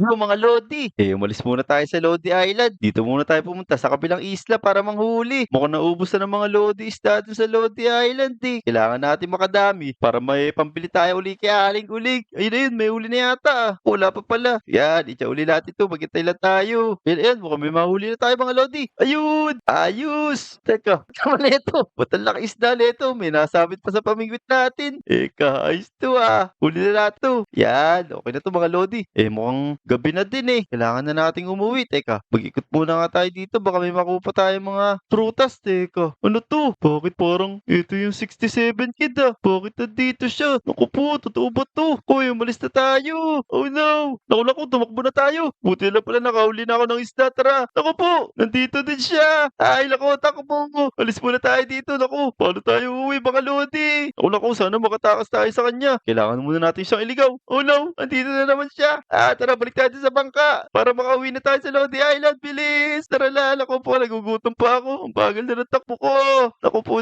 Yo, mga Lodi, umalis muna tayo sa Lodi Island. Dito muna tayo pumunta sa kabilang isla para manghuli. Mukhang naubos na ng mga Lodi isda dun sa Lodi Island eh. Kailangan natin makadami para may pambili tayo uli kay Aling Uling. Ayun na yun, may uli na yata ah. Wala pa pala. Yan, uli natin to. Maghintay lang tayo. Ayun, mukhang may mahuli na tayo mga Lodi. Ayun! Ayos! Teka, tama na ito. Ba't ang laki isda na ito? May nasabit pa sa pamingwit natin. Eka, ayos to ah. Huli na natin to. Yan, okay na to mga Lodi. Mukhang gabi na din eh. Kailangan na nating umuwi. Teka, mag-ikot muna nga tayo dito. Baka may makuha tayong mga prutas. Teka, ano to? Bakit parang ito yung 67 kid ah? Bakit nandito siya? Naku po, totoo ba to? Hoy, umalis na tayo. Oh no. Naku, tumakbo na tayo. Buti lang pala nakahuli na ako ng isda. Tara. Naku po, nandito din siya. Ay, naku, takbo. Alis muna tayo dito. Naku, paano tayo uuwi mga Lodi? Naku, sana makatakas tayo sa kanya. Kailangan muna natin siyang iligaw. Oh no, andito na naman siya. Tara, balik tayo sa bangka para makauwi na tayo sa Lodi Island. Bilis! Tara na, naku po, nagugutom pa ako. Ang bagal na ng takbo ko. Naku po.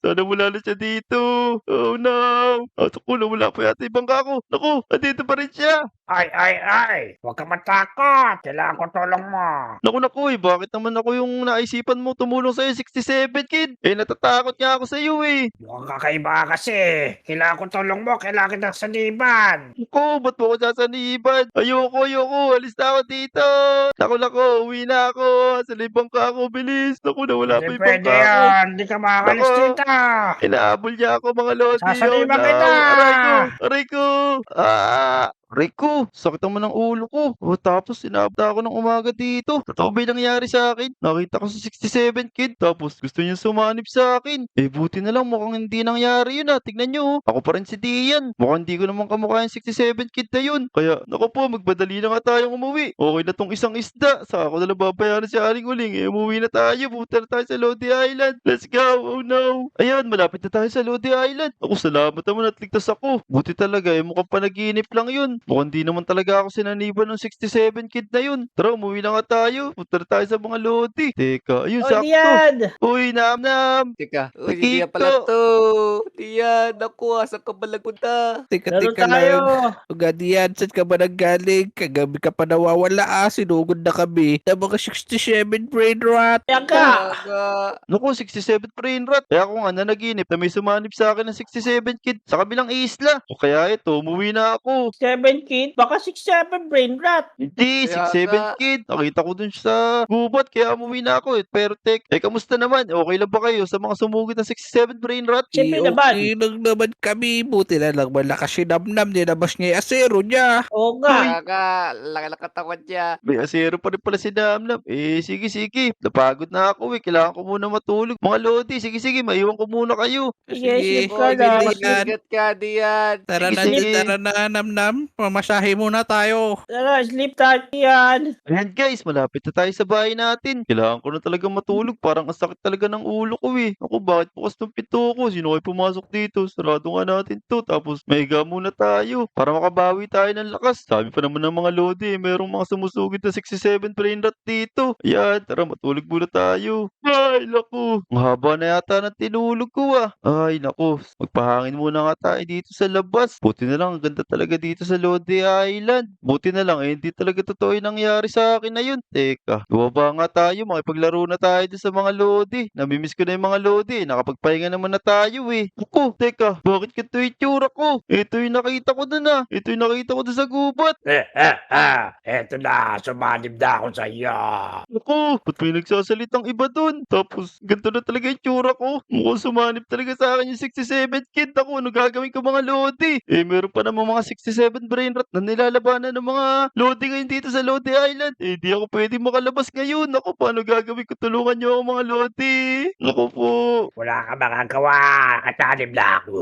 Sana wala na siya dito. Oh no. Naku, wala pa yata yung bangka ko. Naku, andito pa rin siya. Ay! Huwag ka matakot! Kailangan ko tulong mo! Naku, bakit naman ako yung naisipan mo tumulong sa'yo, 67 kid? Natatakot nga ako sa'yo eh. Mukhang kakaiba ka kasi! Kailangan ko tulong mo! Kailangan kitang saniban! Naku, ba't mo ako sasaniban? Ayoko, alis na ako dito. Naku, uwi na ako. Sa libang ka ako, bilis. Naku, nawala pa Hindi yung pwede bangka ko. yan! Hindi ka makakalis Naku. dito! Inaabol niya ako mga Lodi. Sasaniban no. kita! Aray ko. Aray ko, sakit naman ng ulo ko. Tapos sinabda ako ng umaga dito. Totoo ba yung nangyari sa akin? Nakita ko sa 67 kid. Tapos gusto niya sumanib sa akin. Buti na lang mukhang hindi nangyari yun ah. Tignan niyo oh. Ako pa rin si Dian. Mukhang hindi ko naman kamukha yung 67 kid na yun. Kaya, naku po, magbadali na nga tayong umuwi. Okay na tong isang isda. Saka ko nalang babayaran si Aling Uling. Umuwi na tayo. Punta na tayo sa Lodi Island. Let's go. Oh no. Ayan, malapit na tayo sa Lodi Island. Ako, salamat naman at ligtas ako. Buti talaga mukhang panaginip lang yun. Mukhang di naman talaga ako sinaniban ng 67 kid na yun. Tara, umuwi na nga tayo. Punta na tayo sa mga Lodi. Teka, ayun, sakto. Diyan! Uy, Nam. Teka, uy, Nakito. hindi yan pala to. Diyan, naku, asan ka ba nagpunta? Laro Teka tayo! lang. Uga diyan, saan ka ba nanggaling? Kagabi ka pa nawawala sinugod na kami. Na mga 67 brain rot. Ayan ka! Naku, 67 brain rot. Kaya ako nga nanaginip na may sumanib sa akin ng 67 kid sa kabilang isla. O kaya ito, umuwi na ako. 7 kid? Baka 6-7 brain rot. Hindi, Kaya 6-7 nga. kid. Nakita ko dun sa gubat kaya umuwi na ako eh. Pero kamusta naman? Okay lang ba kayo sa mga sumugod ng 67 brain rot? Siyempre naman. Okay lang naman kami. Buti na lang malakas si Namnam. Nilabas niya yung asero niya. Oo nga. Kaya nga, laki ng katawan niya. May asero pa rin pala si Damnam. Sige. Napagod na ako eh. Kailangan ko muna matulog. Mga Lodi, sige. Maiwan ko muna kayo. Sige, sleep Oh, ka hindi na. na ingat ka, Diyan. Tara Sige. na Namnam. Pamasahe muna tayo. Tara, sleep tayo yan. Ayan guys, malapit na tayo sa bahay natin. Kailangan ko na talaga matulog. Parang ang sakit talaga ng ulo ko eh. Ako, bakit bukas ng pinto ko? Sino kayo pumasok dito? Sarado nga natin to. Tapos mahiga muna tayo para makabawi tayo ng lakas. Sabi pa naman ng mga Lodi, merong mga sumusugid na 67 brain rot dito. Ayan, tara matulog muna tayo. Ay, naku. Ang haba na yata ng tinulog ko ah. Ay, naku. Magpahangin muna nga tayo dito sa labas. Buti na lang, ang ganda talaga dito sa Lodi Island. Buti na lang, hindi talaga totoo yung nangyari sa akin na yun. Teka, bumaba nga tayo, makipaglaro na tayo dun sa mga Lodi. Namimiss ko na yung mga Lodi. Nakapagpahinga naman na tayo eh. Ako, teka, bakit ganito yung tsura ko? Ito yung nakita ko dun ah. Ito yung nakita ko dun sa gubat. Eto na, sumanib na ako sa iyo. Ako, ba't may nagsasalitang iba dun? Tapos, ganito na talaga yung tsura ko. Mukhang sumanib talaga sa akin yung 67 kid. Ako, ano gagawin ko mga Lodi? Meron pa namang mga 67 brain rot na nilalabanan ng mga Lodi ngayon dito sa Lodi Island. Di ako pwede makalabas ngayon. Ako, paano gagawin ko? Tulungan niyo ako mga Lodi. Ako po. Wala ka magagawa. Katanib na ako.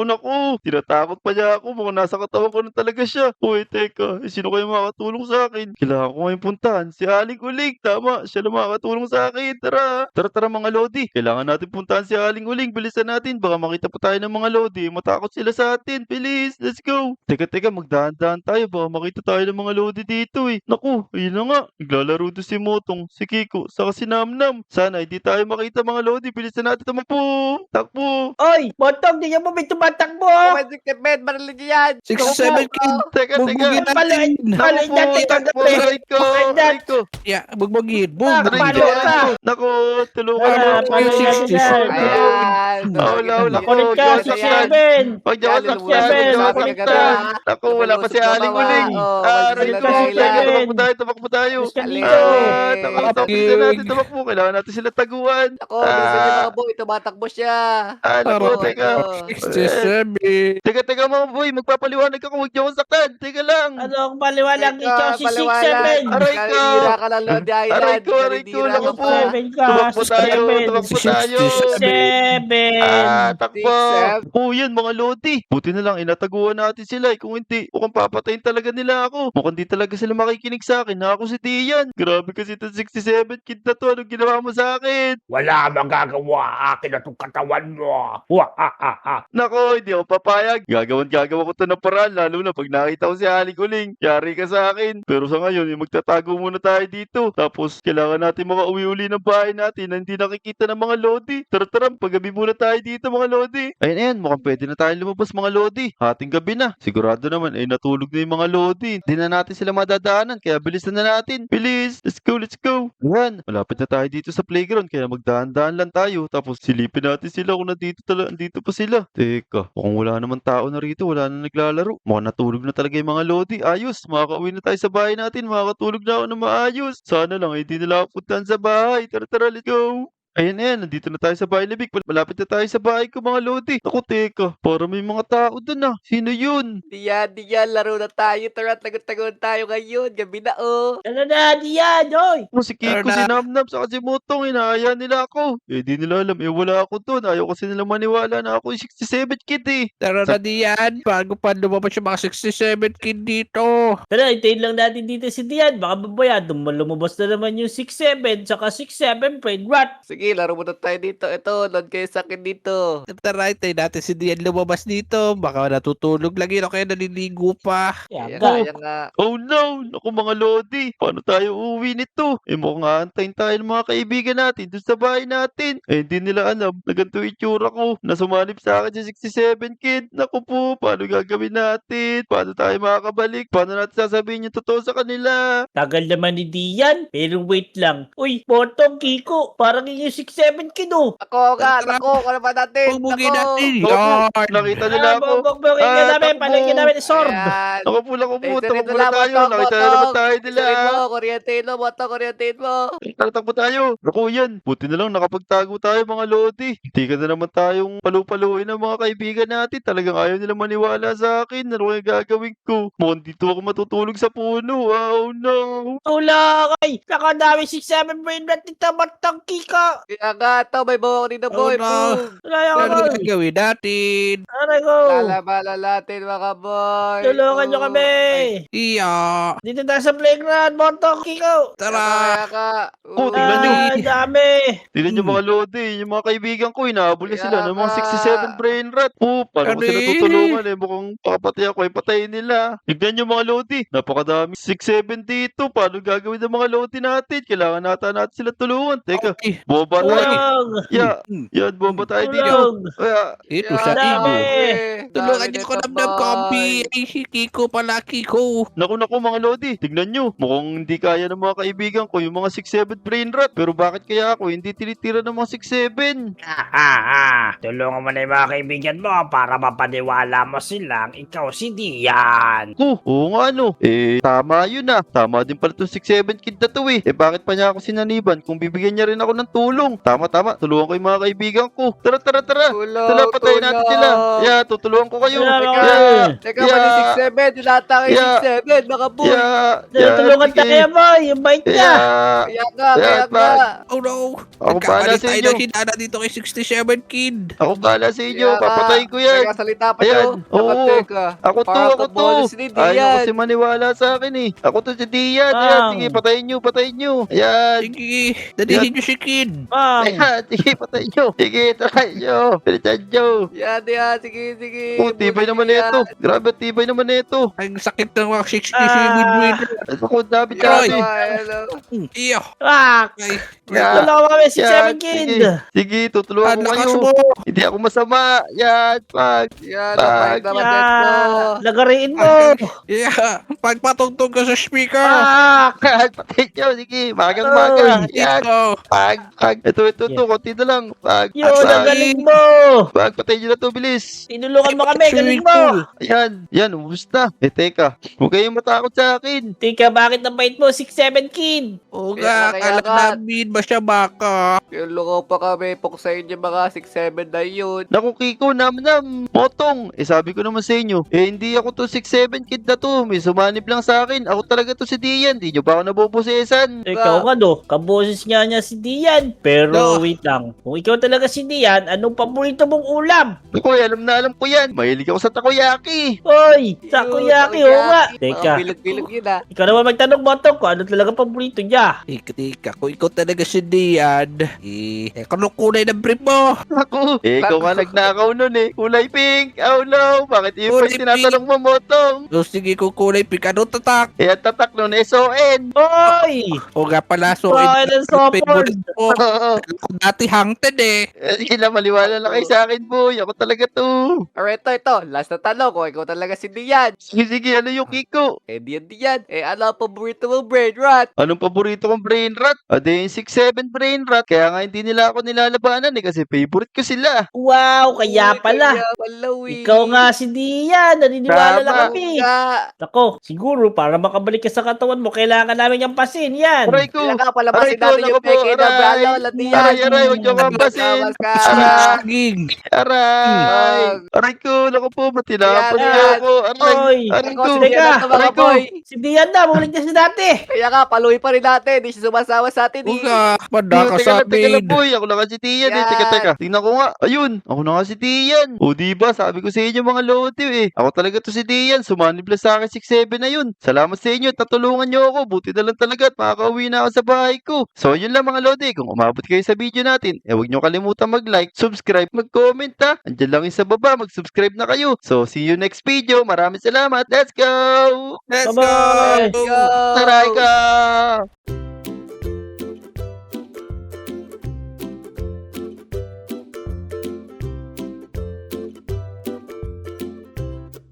Naku. Tinatakot pa niya ako. Mukhang nasa katawan ko na talaga siya. Uy, teka. Sino kayo makakatulong sa akin? Kailangan ko ngayon puntahan. Si Aling Uling. Tama. Siya lang makakatulong sa akin. Tara mga Lodi. Kailangan natin puntahan si Aling Uling. Bilisan natin. Baka makita pa tayo ng mga Lodi. Matakot sila sa atin. Bilis. Let's go. Teka. magdahan-dahan tayo. Baka makita tayo ng mga lodi dito eh. Naku, ayun na nga. Naglalaro doon si Motong, si Kiko, saka si Namnam. Sana hindi tayo makita mga lodi. Bilisan natin tumakbo. Takbo. Oy, Motong, di mo may tumatakbo. Oh, may 67, barilin niyo yan. 67 kid. Teka, Bugbugin teka. natin. Baloy Naku natin po, takbo. kagabi. Aray ko. Bakit Aray ko. Yeah, bugbugin. Ah, Boom. kapalo Aray ko. ka. Naku, tulungan Ah, mo ako. baloy natin yan. Ayan. Wala, wala. Makulit ka, Diyos, 67. Pag di ako Yan, saktan, lumabas pag di ako sa kagabi, saktan. ah. Naku, wala pa si Aling Lulusot Uling. pa, oh. Aray Wala ko, pa si tumakbo Aling. tayo, tumakbo tayo. Mas ka Aling. dito. Bilisan natin, tumakbo. Kailangan natin sila taguan. Ako, bilisan niyo mga boy. Tumatakbo siya. Naku, Tara, teka. teka. 67. Teka, mga boy, magpapaliwanag ako, huwag niyo akong saktan. Teka lang. Ano ang paliwanag Teka, ikaw si paliwanag. 67? Aray ko. Naninira ka lang, Lodi Island. Aray ko, Naninira naku ka po. pa. 7 ka, Tumakbo tayo, 67. tumakbo tayo. 7. Takbo. 6, 7. Oo, yan mga lodi. Buti na lang, inataguan natin sila eh. Kung hindi, mukhang papatayin talaga nila ako. Mukhang di talaga sila makikinig sa akin na ako si Dian. Grabe kasi itong 67 kid na to. Anong ginawa mo sa akin? Wala magagawa. Akin na itong katawan mo. Wah, ha, ha, ha. Nako, hindi ako papayag. Gagawa ko to ng paraan. Lalo na pag nakita ko si Aling Uling. Yari ka sa akin. Pero sa ngayon, magtatago muna tayo dito. Tapos, kailangan natin mga uwi-uli ng bahay natin na hindi nakikita ng mga lodi. Tara, paggabi muna tayo dito mga lodi. Ayun, mukhang pwede na tayo lumabas mga lodi. Hating gabi na. Sigurado naman, natulog na yung mga lodi. Hindi na natin sila madadaanan, kaya bilisan na natin. Bilis! Let's go! Ayan, malapit na tayo dito sa playground, kaya magdahan-dahan lang tayo. Tapos silipin natin sila kung nandito pa sila. Teka, mukhang wala naman tao na rito, wala na naglalaro. Mukhang natulog na talaga yung mga lodi. Ayos, makakauwi na tayo sa bahay natin. Makakatulog na ako ng maayos. Sana lang, hindi nila ako puntahan sa bahay. Tara, let's go! Ayan, nandito na tayo sa bahay libig. Malapit na tayo sa bahay ko mga lodi. Ako, teka, para may mga tao dun ah. Sino yun? Diyan, laro na tayo. Tara, tagot-tagot tayo ngayon. Gabi na, oh. Ano na, diyan, oy. Si Kiko, Tara si na. Namnam, saka si Motong, inaaya nila ako. Di nila alam, wala ako dun. Ayaw kasi nila maniwala na ako yung 67 kid eh. Tara na diyan. Bago pa lumabas yung mga 67 kid dito. Tara, hintayin lang natin dito si Dian. Baka babaya, lumabas na naman yung 6-7, saka 6-7, brain rot. Sige, laro muna tayo dito. Ito, load kayo sa akin dito. Tara, hintayin natin si Dian lumabas dito. Baka natutulog lang yun o kaya naliligo pa. Ayan Yan nga, go. ayan nga. Oh no! Naku mga lodi, paano tayo uuwi nito? Mukhang aantayin tayo ng mga kaibigan natin dun sa bahay natin. Hindi nila alam na ganito yung itsura ko na sumalip sa akin si 67 kid. Naku po, paano gagawin natin? Paano tayo makakabalik? Paano natin sasabihin yung totoo sa kanila? Tagal naman ni Dian, pero wait lang. Uy, Motong, Kiko, parang yung 6-7 kid oh. Ako nga, Tara. ako na ba natin? Bugbugin Ako. natin. Naku, Yan. nakita nila ako. Bogin ka namin, takbo. palagyan namin ni Sorb. Ayan. Naku po, Sunod takbo na na tayo. botong, Nakita na naman tayo nila. Sunod mo, kuryentein mo, kuryentein mo. Takbo tayo. Naku yan, buti na lang nakapagtago tayo mga lodi. Hindi ka na naman tayong palupaluin ng mga kaibigan natin. Talagang ayaw nila maniwala sa akin. Ano kaya gagawin ko? Mukhang dito ako matutulog sa puno. Oh no! Tula kay, nakadami 6-7 brain rot dito, Motong, Kiko. Kaya nga, ito, may bawa ko dito, Oh, boy. no. Boom. Wala yung Ano ako. gagawin natin? Aray ko. Lalabanan natin, mga boy. Tulungan nyo kami. Iya. Dito tayo sa playground, Motong, Kiko. Tara. Kaya ka. Oh, tingnan nyo. Dami. Tignan nyo mga lodi. Yung mga kaibigan ko, inahabol na sila ng mga 67 brain rat. Paano ko sila Ano eh? tutulungan eh? Mukhang pakapatay ako eh. Patayin nila. Tignan nyo mga lodi. Napakadami. 6-7 dito. Paano gagawin ng mga lodi natin? Kailangan natin sila tulungan. Teka, Okay. boba tayo. Tulong. Yan, boba tayo dito. Tulong. Kaya, Ito Kaya sa Dami. ibo. dami. Tulungan Dami niyo ko nito, namnam boy. kompi. Ay, si Kiko pala, Kiko. naku mga lodi. Tignan nyo. Mukhang hindi kaya ng mga kaibigan ko yung mga 6-7 brain rat. Pero bakit kaya ako hindi tinitira ng mga 6-7? Tulungan mo na yung mga kaibigan mo para mapaniwala mo silang ikaw si Dian. Oo nga no. Tama yun ah. Tama din pala itong 6-7 kid na to eh. Bakit pa niya ako sinaniban kung bibigyan niya rin ako ng tulong? Tama. Tulungan ko yung mga kaibigan ko. Tara. Tulong, Tara, patayin natin sila. Yeah, tutulungan ko kayo. Tulungan Teka, Yeah. teka, mali 6-7. Dinata kayo Yeah. 6-7, mga boy. Tulungan sige. tayo, boy. Yung bait niya. Kaya nga. Oh no. Ako bahala Nagkakalit sa tayo inyo. ng hinana dito kay 67 kid. Ako bahala sa inyo. Kaya nga. Papatayin ko yan. Nagkasalita pa Ayan. to. Oo. Teka. Ako to. bonus ni Ayaw Dian. kasi maniwala sa akin eh. Ako to si Dian. Ayan, Bang. sige, patayin nyo. Ayan. Sige, dalihin niyo si kid. Bang! Ayan, sige, patay nyo. Sige, try nyo. Pilitan nyo. Yan. Sige. Oh, tibay Buti naman yan. ito. Grabe, tibay naman ito. Ang sakit ng mga 67 Ah. Raider Rat. Ano ko, dami Yoy. dami. Hello. Iyo. Ah! Ay, Yan. Tulungan mo kami, 67 Yan, Kid! sige. Sige, tutulungan ko lakas kayo. mo. Hindi ako masama. Yan, pag. Yan. Bag. Napahit naman dito. Lagariin mo! Yeah, pagpatugtog ka sa speaker. Ah! Yan, patay nyo. Sige, magang-maga. Yan, Ito. pag. Ito, konti na lang. Pag, Yun, ang galing mo! Pag, patay nyo na to, bilis. Tinulungan mo kami, galing Swimming mo! pool. Yan, ubus na. Teka, huwag kayong matakot sa akin. Tika, bakit ang bait mo, 67 Kid? Oo Kaya nga, kala ka. namin ba siya baka? Yung loko pa kami. Puksayin yung mga 6-7 na yun. Naku, Kiko, nam-nam, motong. Sabi ko naman sa inyo, hindi ako to 6'7" kid na to. May sumanib lang sa akin. Ako talaga to si Dian. Di nyo ba ako nabobosesan? Ikaw nga no, kaboses nga niya si Dian. Pero No. wait lang, kung ikaw talaga si Dian, anong paborito mong ulam? Naku, alam ko yan. Mahilig ako sa takoyaki. Hoy, takoyaki, oo nga. Teka, Mga bilog-bilog yun ah. ikaw naman magtanong Motong kung ano talaga paborito niya. Tika, kung ikaw talaga si Dian, kung kulay ng brief mo? Naku, ikaw nga nagnakaw nun eh. Kulay pink. Oh no, bakit yung Kulay pa tinatanong mo, Motong? So sige, kung kulay pink, ano tatak? Ang tatak nun, SON. Hoy! O nga pala, so Bakit ang support? favorite mo. Dati hangted eh. Sige na, maliwala na kayo sa akin, boy. Ako talaga to. Alright, ito. Last na tanong. Kung ikaw talaga si Dian. Sige, ano yung Kiko? Dian. Ano ang paborito mo, Brain Rat? Anong paborito kong brain rat? Yung 6'7" brain rat. Kaya nga hindi nila ako nilalabanan eh kasi favorite ko sila. Wow, kaya pala. Kaya pala, we. Ikaw nga si Dian, naniniwala lang Tama. kami. Nga. Ako, siguro para makabalik ka sa katawan mo, kailangan namin yung pasin, yan. Aray ko! Kaya nga pala Aray masin ko, natin naku yung po, peke na aray. bralo. Latiyan. Aray, huwag niyo kampasin. Tawas ka. Saging. Aray! Aray ko, naku po, matinapan Yan, niyo yan. ako. Aray, Oy, aray Ako ko. si Dian na to, mga Aray ko. boy. si Dian na, bumalik na siya dati. Kaya nga, paluin pa rin natin. Hindi siya sumasawa sa atin. O nga, manda ka sa Teka lang, amin. boy. Ako na nga si Tian eh. Yan. Teka. Tingnan ko nga. Ayun, ako na nga si Tian. O, diba? Sabi ko sa inyo mga lodi eh. Ako talaga to si Tian. Sumanib lang sa akin 6'7" na yun. Salamat sa inyo. Tatulungan niyo ako. Buti na lang talaga at makakauwi na ako sa bahay ko. So, yun lang mga lodi. Kung umabot kayo sa video natin, huwag niyo kalimutan mag-like, subscribe, mag-comment ha. Andiyan lang yung sa baba. Mag-subscribe na kayo. So, see you next video. Maraming salamat. Let's go! Let's Bye-bye. go! Go! Taray ka!